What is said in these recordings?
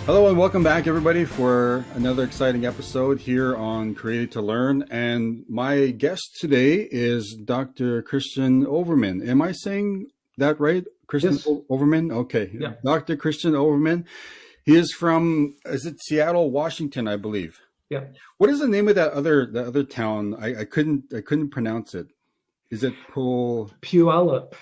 Hello and welcome back, everybody, for another exciting episode here on Created to Learn. And my guest today is Dr. Christian Overman. Am I saying that right? Christian Yes. Overman? Okay. Yeah. Dr. Christian Overman. He is from, is it Seattle, Washington, I believe. Yeah. What is the name of the other town? I couldn't pronounce it. Is it Puyallup.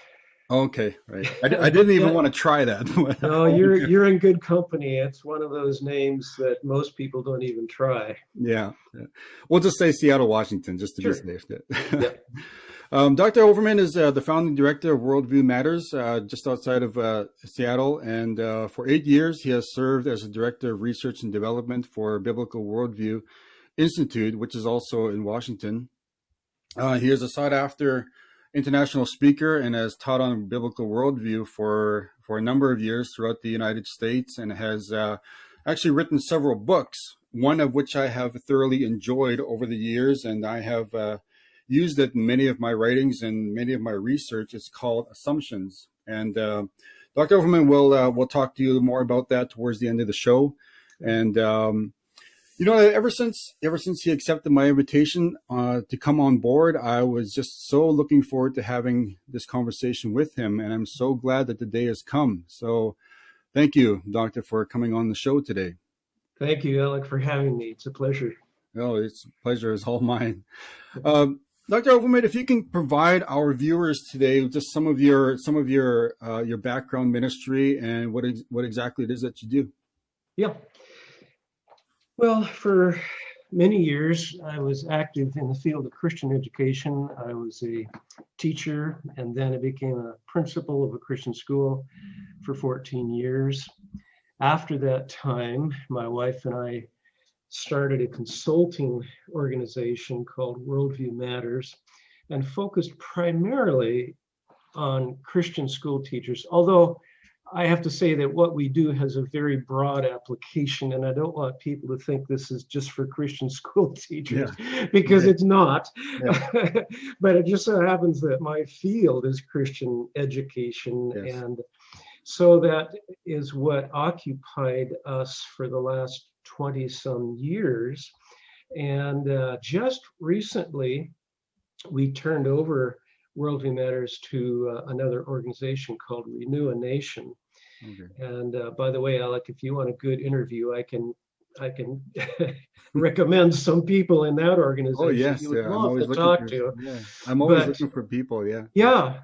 Okay, right. I didn't even Yeah. want to try that. No, you're in good company. It's one of those names that most people don't even try. Yeah, yeah. We'll just say Seattle, Washington, just to be Sure. safe. Yeah. Dr. Overman is the founding director of Worldview Matters, just outside of Seattle. And for 8 years, he has served as a director of research and development for Biblical Worldview Institute, which is also in Washington. He is a sought-after international speaker and has taught on biblical worldview for a number of years throughout the United States, and has actually written several books, one of which I have thoroughly enjoyed over the years, and I have used it in many of my writings and many of my research. It's called Assumptions. And Dr. Overman will talk to you more about that towards the end of the show. And ever since he accepted my invitation to come on board, I was just so looking forward to having this conversation with him, and I'm so glad that the day has come. So, thank you, Doctor, for coming on the show today. Thank you, Alec, for having me. It's a pleasure. Oh, it's a pleasure. It's all mine. Dr. Overman, if you can provide our viewers today just some of your background, ministry, and what exactly it is that you do. Yeah. Well, for many years, I was active in the field of Christian education. I was a teacher, and then I became a principal of a Christian school for 14 years. After that time, my wife and I started a consulting organization called Worldview Matters and focused primarily on Christian school teachers, although I have to say that what we do has a very broad application, and I don't want people to think this is just for Christian school teachers, because it's not. Yeah. But it just so happens that my field is Christian education. Yes. And so that is what occupied us for the last 20 some years. And just recently, we turned over Worldview Matters to another organization called Renew a Nation. Okay. And by the way, Alec, if you want a good interview, I can recommend some people in that organization. Oh yes, you would I'm love always to talk to. Yeah. I'm always looking for people. Yeah.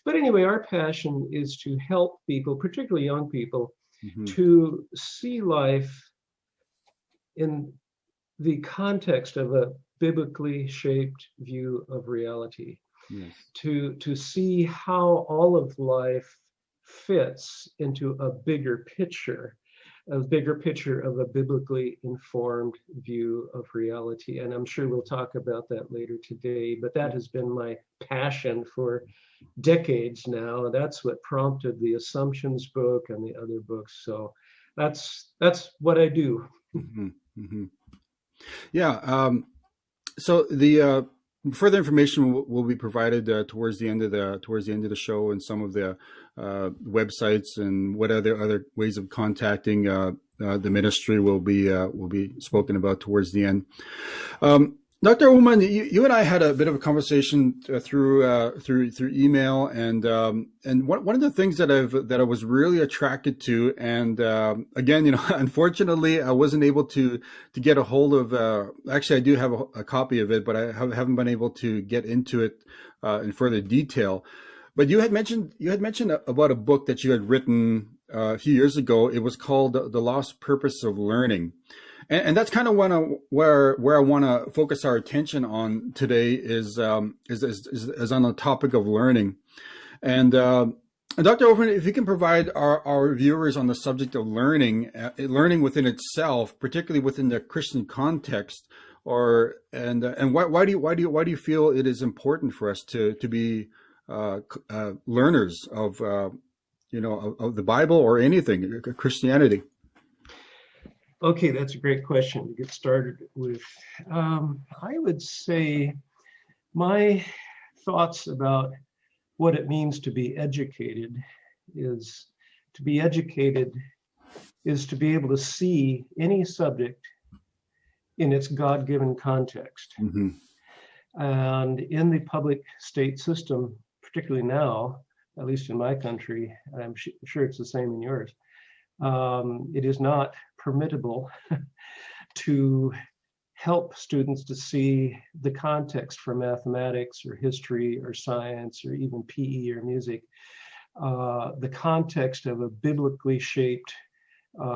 But anyway, our passion is to help people, particularly young people, to see life in the context of a biblically shaped view of reality. Yes. To see how all of life fits into a bigger picture of a biblically informed view of reality. And I'm sure we'll talk about that later today, but that has been my passion for decades now. That's what prompted the Assumptions book and the other books. So that's what I do. Mm-hmm. Mm-hmm. Yeah. So the further information will be provided towards the end of the show, and some of the websites and what other ways of contacting the ministry will be spoken about towards the end. Dr. Overman, you and I had a bit of a conversation through email, and one of the things that I was really attracted to, and again, unfortunately, I wasn't able to get a hold of. Actually, I do have a copy of it, but I haven't been able to get into it in further detail. But you had mentioned about a book that you had written a few years ago. It was called "The Lost Purpose of Learning." And that's kind of where I want to focus our attention on today is on the topic of learning. And Dr. Overman, if you can provide our viewers on the subject of learning within itself, particularly within the Christian context, and why do you feel it is important for us to be learners of the Bible or anything, Christianity? Okay, that's a great question to get started with. I would say my thoughts about what it means to be educated is to be educated is to be able to see any subject in its God-given context. Mm-hmm. And in the public state system, particularly now, at least in my country, and I'm sure it's the same in yours, it is not permittable to help students to see the context for mathematics or history or science or even PE or music, the context of a biblically shaped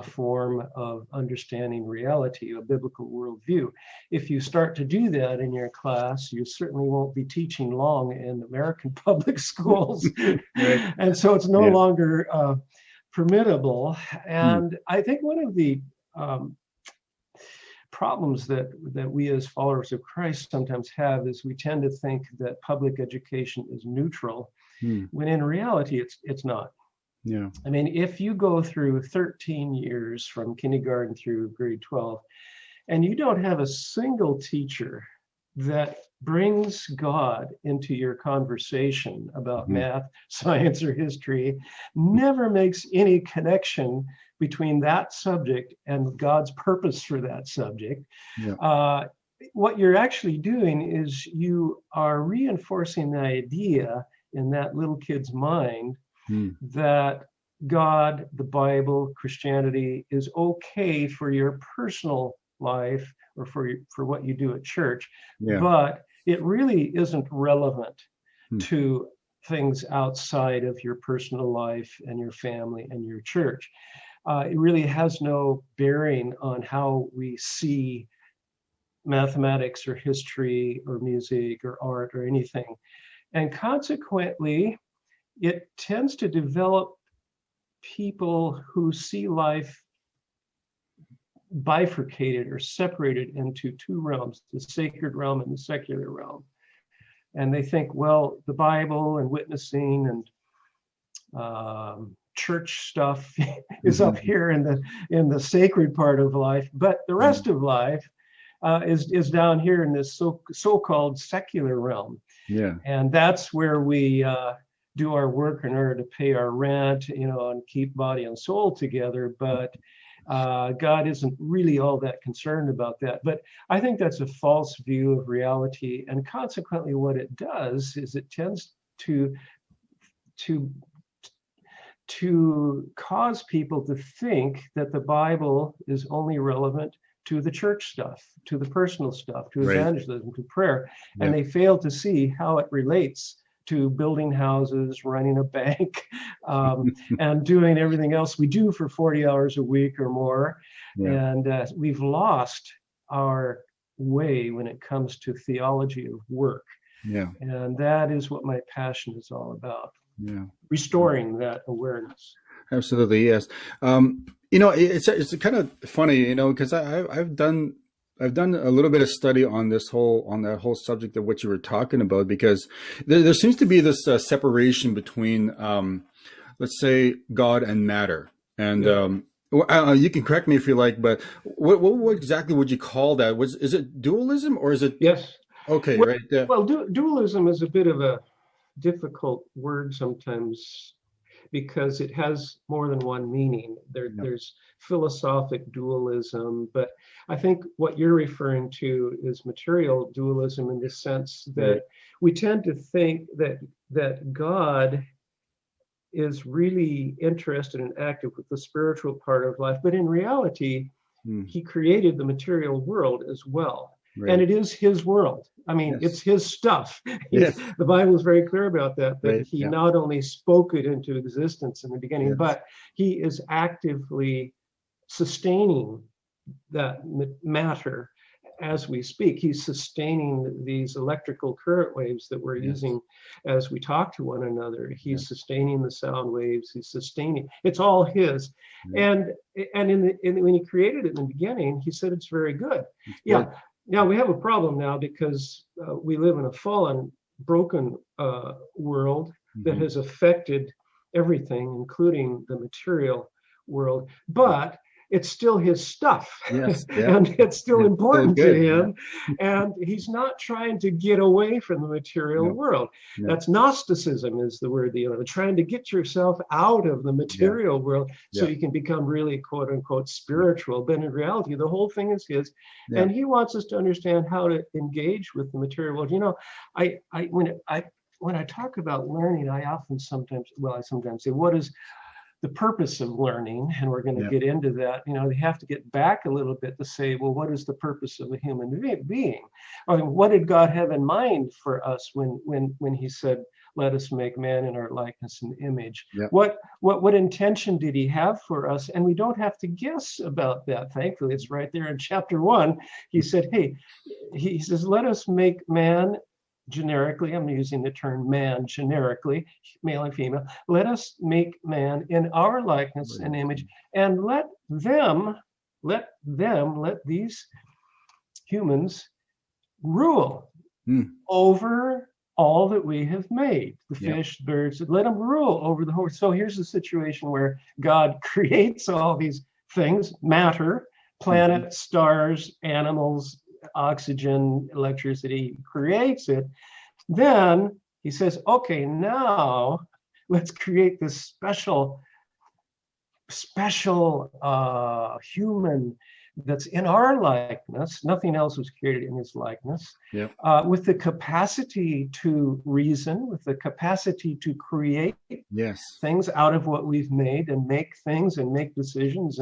form of understanding reality, a biblical worldview. If you start to do that in your class, you certainly won't be teaching long in American public schools. Right. And so it's no longer permittable. And I think one of the problems that we as followers of Christ sometimes have is we tend to think that public education is neutral, when in reality it's not. Yeah. I mean, if you go through 13 years from kindergarten through grade 12, and you don't have a single teacher that brings God into your conversation about math, science, or history, never makes any connection between that subject and God's purpose for that subject, what you're actually doing is you are reinforcing the idea in that little kid's mind that God, the Bible, Christianity is okay for your personal life or for what you do at church, but it really isn't relevant to things outside of your personal life and your family and your church. It really has no bearing on how we see mathematics or history or music or art or anything. And consequently, it tends to develop people who see life bifurcated or separated into two realms, the sacred realm and the secular realm. And they think, well, the Bible and witnessing and church stuff is up here in the sacred part of life, but the rest of life is down here in this so-called secular realm. Yeah. And that's where we do our work in order to pay our rent, and keep body and soul together. But God isn't really all that concerned about that. But I think that's a false view of reality. And consequently, what it does is it tends to cause people to think that the Bible is only relevant to the church stuff, to the personal stuff, to evangelism, to prayer. And they fail to see how it relates to building houses, running a bank, and doing everything else we do for 40 hours a week or more. And we've lost our way when it comes to theology of work. And that is what my passion is all about. Restoring that awareness. Absolutely, yes. It's kind of funny, because I've done a little bit of study on that whole subject of what you were talking about, because there seems to be this separation between, let's say, God and matter. And you can correct me if you like, but what exactly would you call that? Is it dualism or is it? Yes. Okay, well, right. Well, dualism is a bit of a difficult word sometimes, because it has more than one meaning. There's philosophic dualism, but I think what you're referring to is material dualism, in the sense that we tend to think that God is really interested and active with the spiritual part of life, but in reality, he created the material world as well. And it is his world. I mean, it's his stuff. The Bible is very clear about that he not only spoke it into existence in the beginning, but he is actively sustaining that matter as we speak. He's sustaining these electrical current waves that we're using as we talk to one another. He's sustaining the sound waves. He's sustaining. It's all his. And when he created it in the beginning, he said it's very good. Now we have a problem now, because we live in a fallen, broken world that has affected everything, including the material world. But it's still his stuff. Yes. Yeah. And it's still It's still important to good. Yeah. him. And he's not trying to get away from the material No. world. No. That's Gnosticism is the word, trying to get yourself out of the material world so Yeah. you can become really quote unquote spiritual. But in reality, the whole thing is his. Yeah. And he wants us to understand how to engage with the material world. When I talk about learning, I sometimes say, what is the purpose of learning? And we're going to get into that. They have to get back a little bit to say, well, what is the purpose of a human being? I mean, what did God have in mind for us when he said, let us make man in our likeness and image? Yeah. What intention did he have for us? And we don't have to guess about that. Thankfully, it's right there in chapter 1. He said, he says, let us make man generically, I'm using the term man generically, male and female. Let us make man in our likeness and image, and let these humans rule over all that we have made, the fish, birds, let them rule over the whole. So here's a situation where God creates all these things, matter, planets, stars, animals, oxygen, electricity, creates it. Then he says, okay, now let's create this special human that's in our likeness. Nothing else was created in his likeness. With the capacity to reason, with the capacity to create things out of what we've made and make things and make decisions.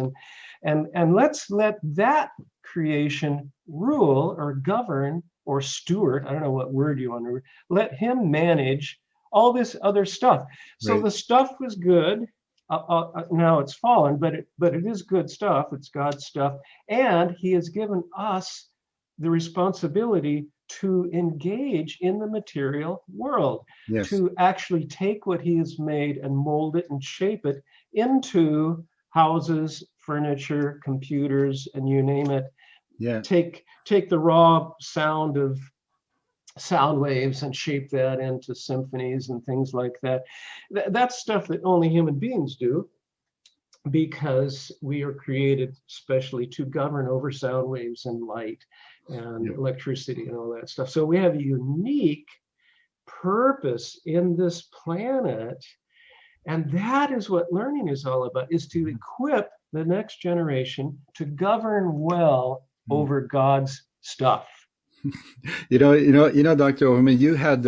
And let's let that creation rule or govern or steward, I don't know what word you want to, let him manage all this other stuff. So the stuff was good. Now it's fallen, but it is good stuff. It's God's stuff. And he has given us the responsibility to engage in the material world, to actually take what he has made and mold it and shape it into houses, furniture, computers, and you name it. Take the raw sound of sound waves and shape that into symphonies and things like that. That's stuff that only human beings do, because we are created specially to govern over sound waves and light and electricity and all that stuff. So we have a unique purpose in this planet. And that is what learning is all about, is to equip the next generation to govern well over God's stuff. Dr. Overman, you had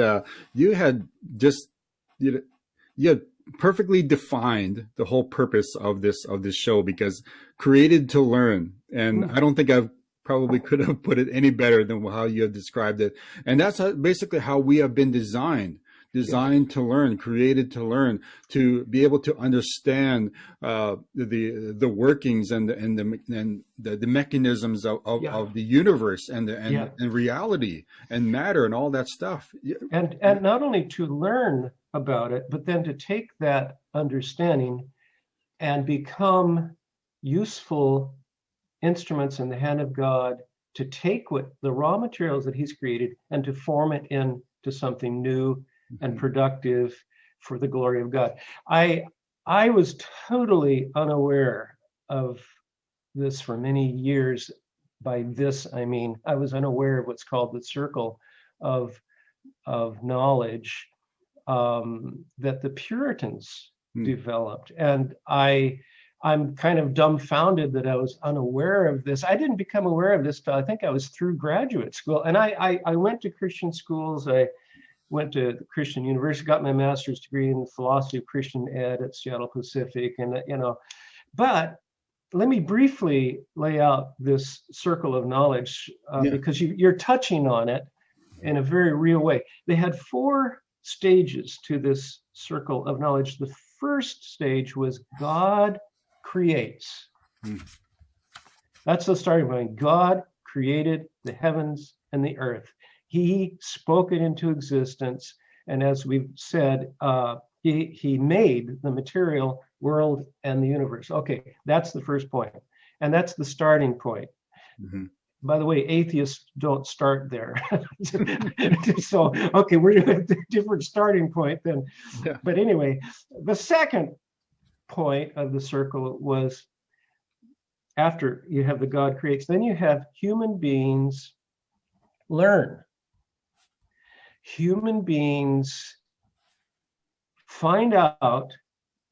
perfectly defined the whole purpose of this show, because created to learn. And I don't think I probably could have put it any better than how you have described it. And that's basically how we have been designed to learn, created to learn, to be able to understand the workings and the mechanisms of the universe and reality and matter and all that stuff. And not only to learn about it, but then to take that understanding and become useful instruments in the hand of God, to take what the raw materials that he's created and to form it into something new and productive for the glory of God. I was totally unaware of this for many years. By this, I mean, I was unaware of what's called the circle of knowledge that the Puritans developed. And I'm kind of dumbfounded that I was unaware of this. I didn't become aware of this till I think I was through graduate school. And I went to Christian schools. I went to the Christian University, got my master's degree in philosophy of Christian ed at Seattle Pacific. And, but let me briefly lay out this circle of knowledge because you're touching on it in a very real way. They had 4 stages to this circle of knowledge. The first stage was God creates. That's the starting point. God created the heavens and the earth. He spoke it into existence. And as we've said, he made the material world and the universe. Okay, that's the first point. And that's the starting point. By the way, atheists don't start there. So, okay, we're at a different starting point then. But anyway, the second point of the circle was after you have the God creates, then you have human beings learn. Human beings find out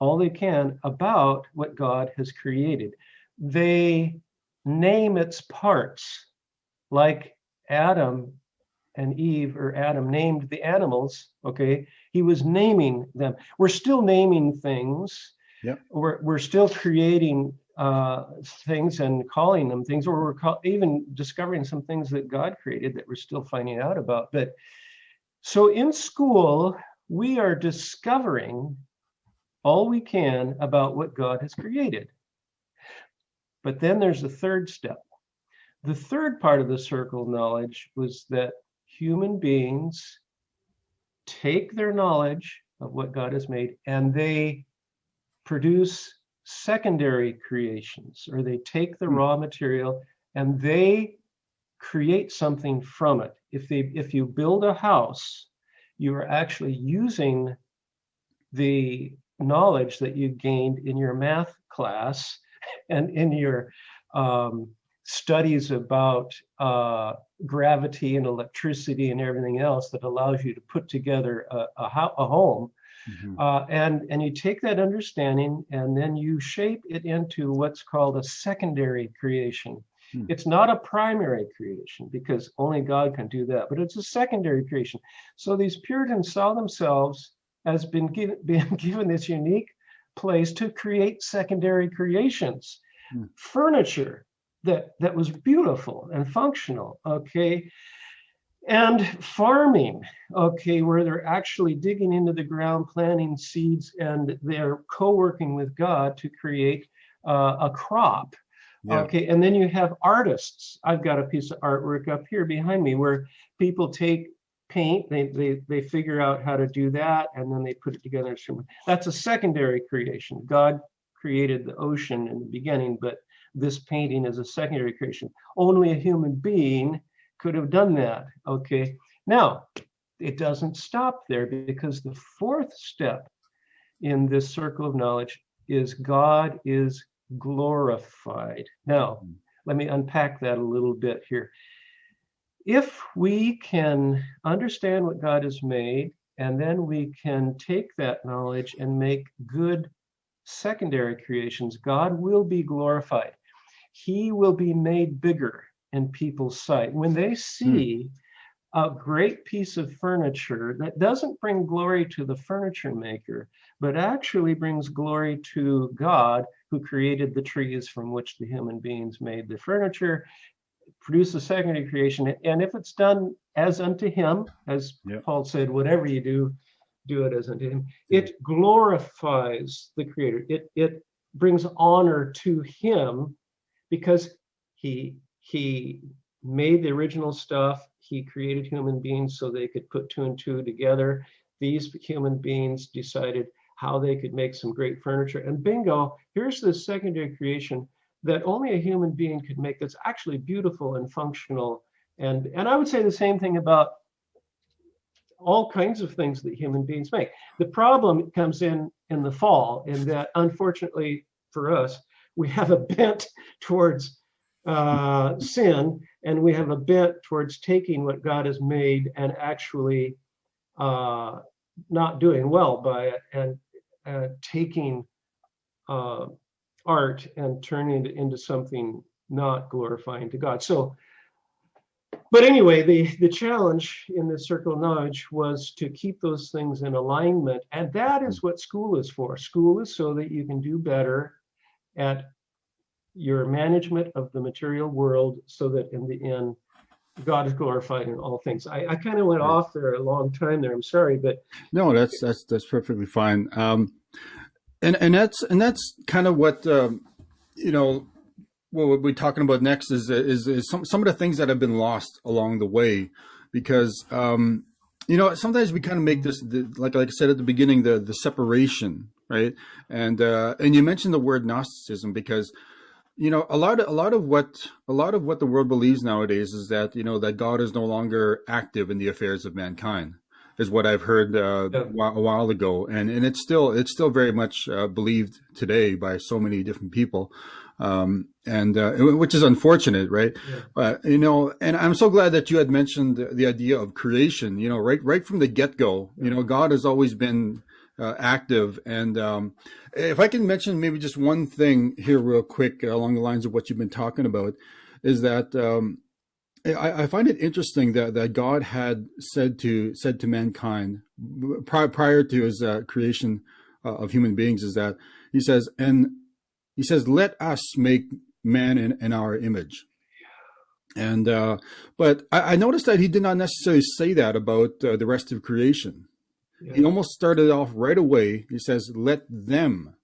all they can about what God has created. They name its parts, like Adam and Eve, or Adam named the animals. Okay, he was naming them. We're still naming things. Yep. We're still creating things and calling them things, or we're even discovering some things that God created that we're still finding out about. But so in school, we are discovering all we can about what God has created. But then there's the third step. The third part of the circle of knowledge was that human beings take their knowledge of what God has made and they produce secondary creations, or they take the raw material and they create something from it. If you build a house, you are actually using the knowledge that you gained in your math class and in your studies about gravity and electricity and everything else that allows you to put together a home. Mm-hmm. And you take that understanding and then you shape it into what's called a secondary creation. It's not a primary creation because only God can do that, but it's a secondary creation. So these Puritans saw themselves as being given this unique place to create secondary creations. Furniture that was beautiful and functional, okay? And farming, okay, where they're actually digging into the ground, planting seeds, and they're co-working with God to create a crop. Yeah. Okay, and then you have artists. I've got a piece of artwork up here behind me where people take paint, they figure out how to do that, and then they put it together. That's a secondary creation. God created the ocean in the beginning, but this painting is a secondary creation. Only a human being could have done that. Okay, now it doesn't stop there, because the fourth step in this circle of knowledge is God is glorified. Now, let me unpack that a little bit here. If we can understand what God has made, and then we can take that knowledge and make good secondary creations, God will be glorified. He will be made bigger in people's sight. When they see a great piece of furniture that doesn't bring glory to the furniture maker, but actually brings glory to God, who created the trees from which the human beings made the furniture, produce a secondary creation. And if it's done as unto him, as Paul said, whatever you do, do it as unto him. It glorifies the creator. It brings honor to him, because he made the original stuff. He created human beings so they could put two and two together. These human beings decided how they could make some great furniture. And bingo, here's this secondary creation that only a human being could make, that's actually beautiful and functional. And I would say the same thing about all kinds of things that human beings make. The problem comes in the fall, in that, unfortunately for us, we have a bent towards sin, and we have a bent towards taking what God has made and actually not doing well by it, and taking art and turning it into something not glorifying to God. So, but anyway, the challenge in the circle of knowledge was to keep those things in alignment, and that is what school is for. School is so that you can do better at your management of the material world, so that in the end, God is glorified in all things. I kind of went off there a long time there. I'm sorry, but no, that's perfectly fine. And that's kind of what what we'll be talking about next is some of the things that have been lost along the way, because sometimes we kind of make this, like I said at the beginning, the separation, right? And you mentioned the word Gnosticism, because a lot of what the world believes nowadays is that that God is no longer active in the affairs of mankind, is what I've heard a while ago, and it's still very much believed today by so many different people. and which is unfortunate, right? Yeah. And I'm so glad that you had mentioned the idea of creation. Right from the get-go, God has always been active. And if I can mention maybe just one thing here, real quick, along the lines of what you've been talking about, is that I find it interesting that God had said to mankind prior to his creation of human beings, is that he says, "Let us make man in our image." And but I noticed that he did not necessarily say that about the rest of creation. Yeah. He almost started off right away. He says, let them,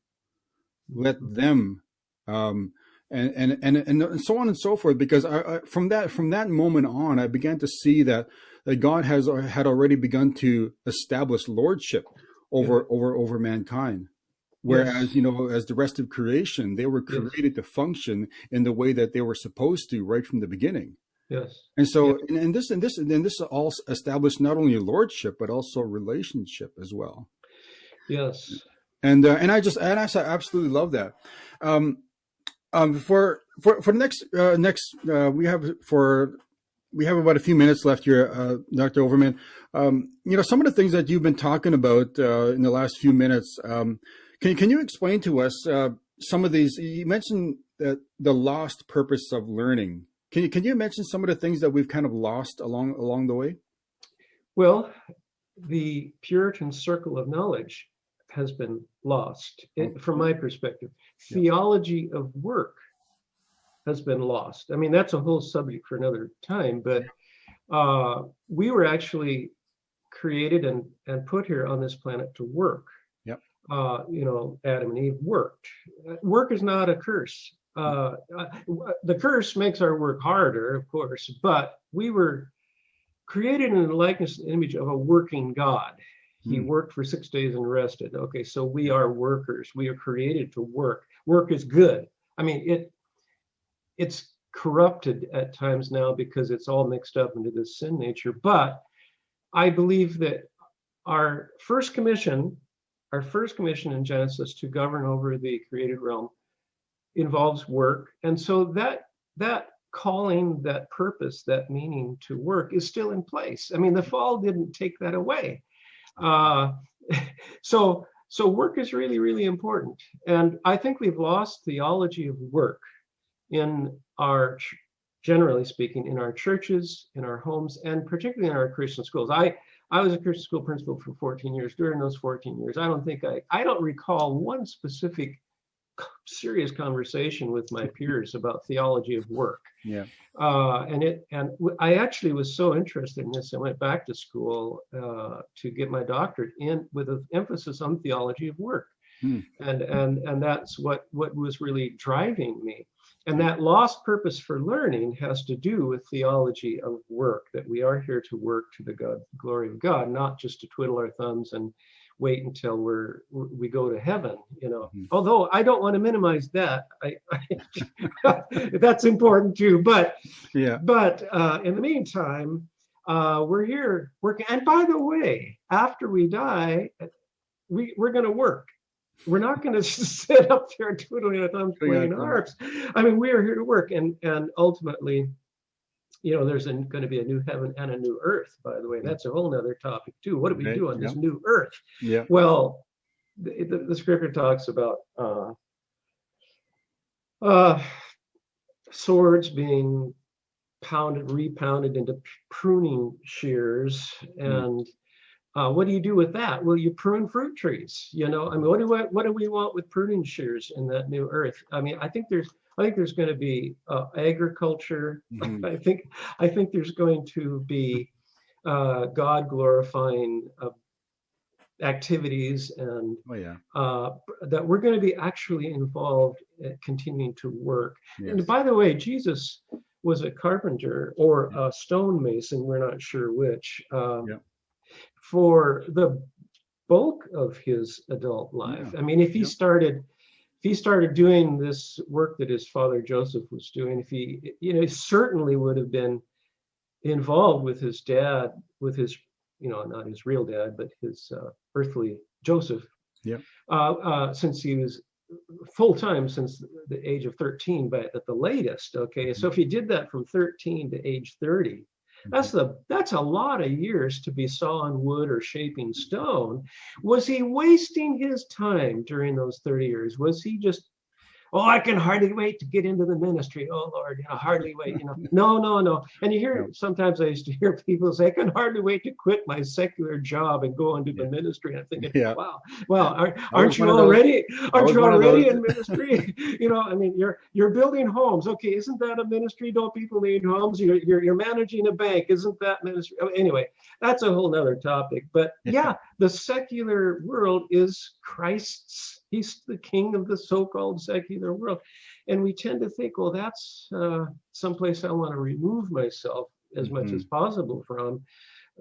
um, and so on and so forth. Because from that moment on, I began to see that God had already begun to establish lordship over mankind. Whereas, Yes. as the rest of creation, they were Yes. created to function in the way that they were supposed to right from the beginning. Yes. And Yeah. so, and this all established not only lordship but also relationship as well. Yes. And I absolutely love that. Um, for the next we have about a few minutes left here, Dr. Overman. Some of the things that you've been talking about in the last few minutes. Can you explain to us some of these? You mentioned that the lost purpose of learning. Can you mention some of the things that we've kind of lost along the way? Well, the Puritan circle of knowledge has been lost, from my perspective. Yeah. Theology of work has been lost. I mean, that's a whole subject for another time, but we were actually created and put here on this planet to work. Yep. Adam and Eve worked. Work is not a curse. The curse makes our work harder, of course, but we were created in the likeness and image of a working God. He worked for 6 days and rested. Okay, so we are workers. We are created to work. Work is good. I mean, it's corrupted at times now because it's all mixed up into this sin nature. But I believe that our first commission in Genesis to govern over the created realm involves work. And so that calling, that purpose, that meaning to work is still in place. I mean, the fall didn't take that away. So work is really, really important. And I think we've lost theology of work in generally speaking, in our churches, in our homes, and particularly in our Christian schools. I was a Christian school principal for 14 years. During those 14 years, I don't recall one specific serious conversation with my peers about theology of work. Yeah. And I actually was so interested in this. I went back to school to get my doctorate with an emphasis on theology of work. And that's what was really driving me. And that lost purpose for learning has to do with theology of work, that we are here to work to the glory of God, not just to twiddle our thumbs and wait until we go to heaven, Although I don't want to minimize that. That's important too. But in the meantime, we're here working. And by the way, after we die, we're going to work. We're not going to sit up there twiddling our thumbs, playing harps. I mean, we are here to work, and ultimately, there's going to be a new heaven and a new earth. By the way, that's a whole other topic too. What do we do on this new earth? Yeah. Well, the scripture talks about swords being repounded into pruning shears, and what do you do with that? Well, you prune fruit trees. I mean, what do we want with pruning shears in that new earth? I mean, I think there's going to be agriculture. I think there's going to be God glorifying activities, and that we're going to be actually involved at continuing to work. Yes. And by the way, Jesus was a carpenter or a stonemason. We're not sure which. For the bulk of his adult life. I mean, if he started doing this work that his father Joseph was doing, if he certainly would have been involved with his dad, with his, not his real dad, but his earthly Joseph, since he was full time since the age of 13, but at the latest. Okay, so if he did that from 13 to age 30, that's a lot of years to be sawing wood or shaping stone. Was he wasting his time during those 30 years? Was he just, oh, I can hardly wait to get into the ministry. Oh Lord, hardly wait. No. And you hear, sometimes I used to hear people say, I can hardly wait to quit my secular job and go into the ministry. And I'm thinking, wow, aren't you already in ministry? I mean, you're building homes. Okay, isn't that a ministry? Don't people need homes? You're managing a bank. Isn't that ministry? Anyway, that's a whole nother topic. But yeah, the secular world is Christ's. He's the king of the so-called secular world. And we tend to think, well, that's someplace I want to remove myself as much as possible from,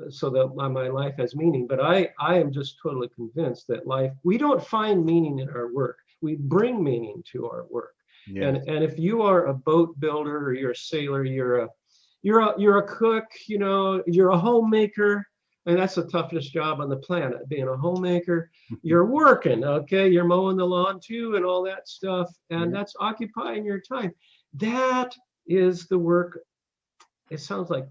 so that my life has meaning. But I am just totally convinced that we don't find meaning in our work. We bring meaning to our work. Yes. And if you are a boat builder, or you're a sailor, you're a cook, you're a homemaker, and that's the toughest job on the planet, being a homemaker. You're working, okay? You're mowing the lawn too and all that stuff. And that's occupying your time. That is the work. It sounds like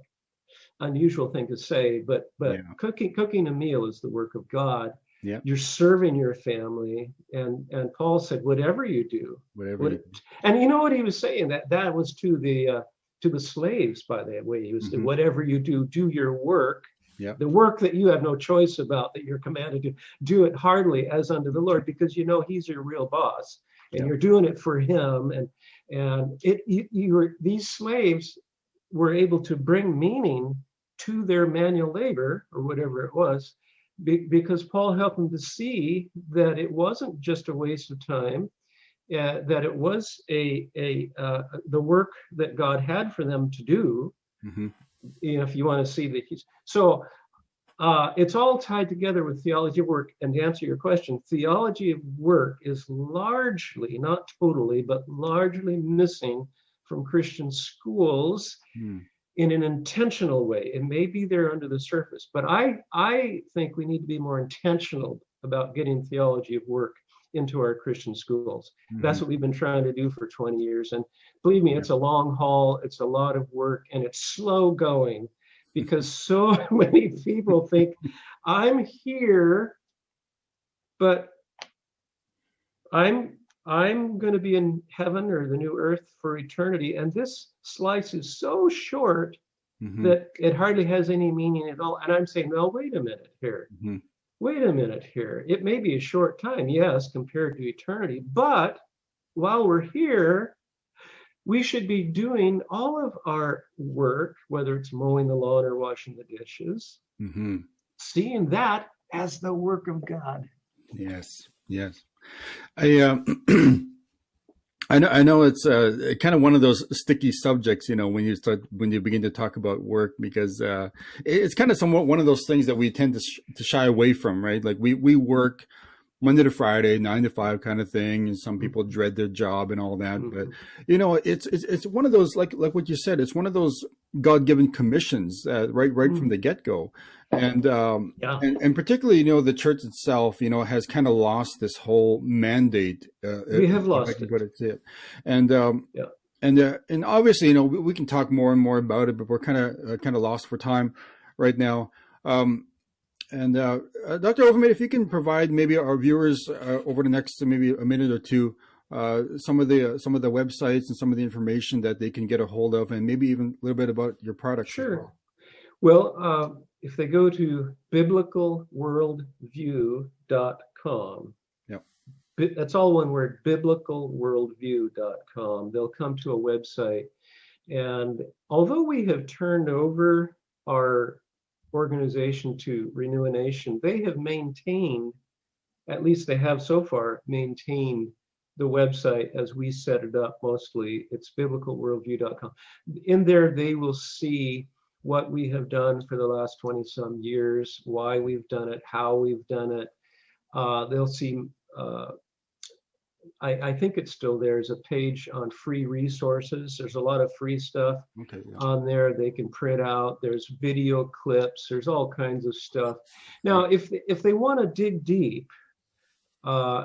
an unusual thing to say, but cooking a meal is the work of God. Yeah. You're serving your family. And Paul said, whatever you do. And you know what he was saying? That was to the slaves, by the way. He was saying, whatever you do, do your work. Yep. The work that you have no choice about, that you're commanded to do it heartily as unto the Lord, because he's your real boss, and you're doing it for him. And these slaves were able to bring meaning to their manual labor, or whatever it was, because Paul helped them to see that it wasn't just a waste of time, that it was the work that God had for them to do. Mm-hmm. If you want to see that it's all tied together with theology of work. And to answer your question, theology of work is largely, not totally, but largely missing from Christian schools in an intentional way. It may be there under the surface, but I think we need to be more intentional about getting theology of work into our Christian schools. That's what we've been trying to do for 20 years. And believe me, it's a long haul. It's a lot of work, and it's slow going, because so many people think, I'm here, but I'm going to be in heaven or the new earth for eternity. And this slice is so short that it hardly has any meaning at all. And I'm saying, well, wait a minute here. Wait a minute here. It may be a short time, yes, compared to eternity, but while we're here, we should be doing all of our work, whether it's mowing the lawn or washing the dishes, seeing that as the work of God. Yes. I know it's kind of one of those sticky subjects, when you begin to talk about work, because it's kind of somewhat one of those things that we tend to shy away from, right? Like we work Monday to Friday, 9 to 5 kind of thing, and some people dread their job and all that. But it's one of those, like what you said, it's one of those God-given commissions, right from the get-go. And particularly, the church itself, has kind of lost this whole mandate. We have lost it. And obviously, we can talk more and more about it, but we're kind of lost for time right now. Dr. Overman, if you can provide maybe our viewers over the next maybe a minute or two, some of the websites and some of the information that they can get a hold of, and maybe even a little bit about your products. Sure. Well, if they go to biblicalworldview.com, that's all one word, biblicalworldview.com, they'll come to a website. And although we have turned over our organization to Renew a Nation, they have maintained, at least they have so far, maintained the website as we set it up mostly. It's biblicalworldview.com. In there, they will see what we have done for the last 20 some years, why we've done it, how we've done it. They'll see, I think it's still there's a page on free resources. There's a lot of free stuff on there they can print out. There's video clips. There's all kinds of stuff. Now, if they want to dig deep,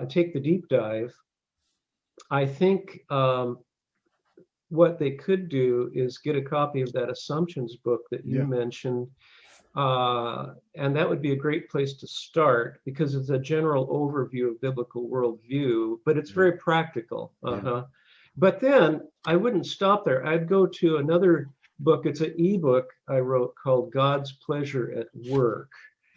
take the deep dive, I think what they could do is get a copy of that Assumptions book that you Yeah. mentioned. And that would be a great place to start because it's a general overview of biblical worldview, but it's very practical. Yeah. But then I wouldn't stop there. I'd go to another book. It's an ebook I wrote called God's Pleasure at Work.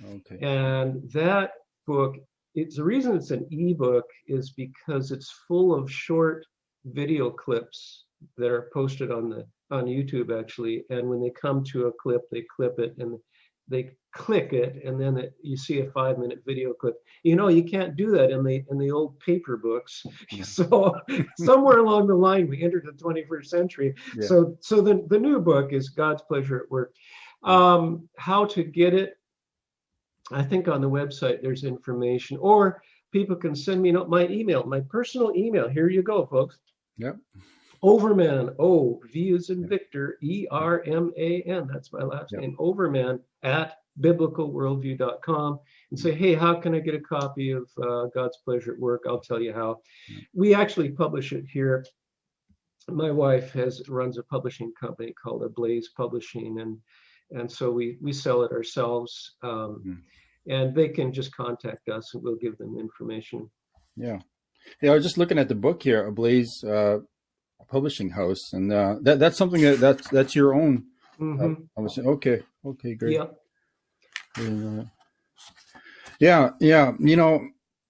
Okay. And that book, it's the reason it's an ebook is because it's full of short video clips that are posted on YouTube actually. And when they come to a clip, they clip it and they click it, and then you see a 5-minute video clip. You can't do that in the old paper books. So somewhere along the line, we entered the 21st century. Yeah. So the new book is God's Pleasure at Work. How to get it? I think on the website there's information, or people can send me my email, my personal email. Here you go, folks. Yep. Overman, V as in Victor, ERMAN. That's my last name. Overman at biblicalworldview.com, and say, hey, how can I get a copy of God's Pleasure at Work? I'll tell you how. We actually publish it here. My wife runs a publishing company called Ablaze Publishing, and so we sell it ourselves. And they can just contact us, and we'll give them information. Yeah. I was just looking at the book here, Ablaze Publishing House, and that's something that's your own. I was saying, okay, great. Yeah.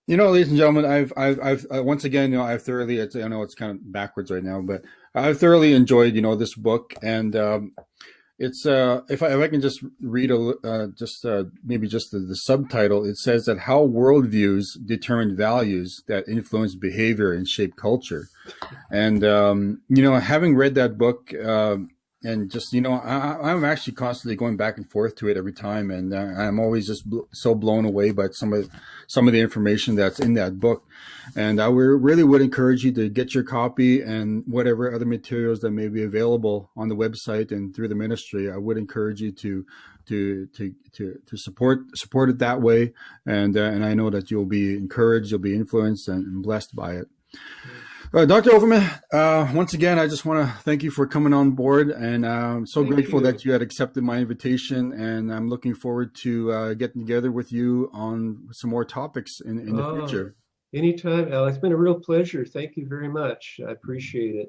Ladies and gentlemen, I've once again, I've thoroughly. I know it's kind of backwards right now, but I've thoroughly enjoyed, this book, and it's if I can just read maybe just the subtitle. It says that how worldviews determine values that influence behavior and shape culture. And having read that book, and just I'm actually constantly going back and forth to it every time, and I'm always just so blown away by some of the information that's in that book. And I really would encourage you to get your copy and whatever other materials that may be available on the website and through the ministry. I would encourage you to support it that way, and I know that you'll be encouraged, you'll be influenced and blessed by it. Dr. Overman, once again, I just want to thank you for coming on board, and I'm so grateful that you had accepted my invitation, and I'm looking forward to getting together with you on some more topics in the future. Anytime, Al. It's been a real pleasure. Thank you very much. I appreciate it.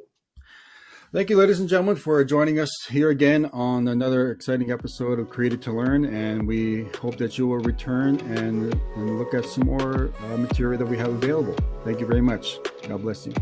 Thank you, ladies and gentlemen, for joining us here again on another exciting episode of Created to Learn, and we hope that you will return and look at some more material that we have available. Thank you very much. God bless you.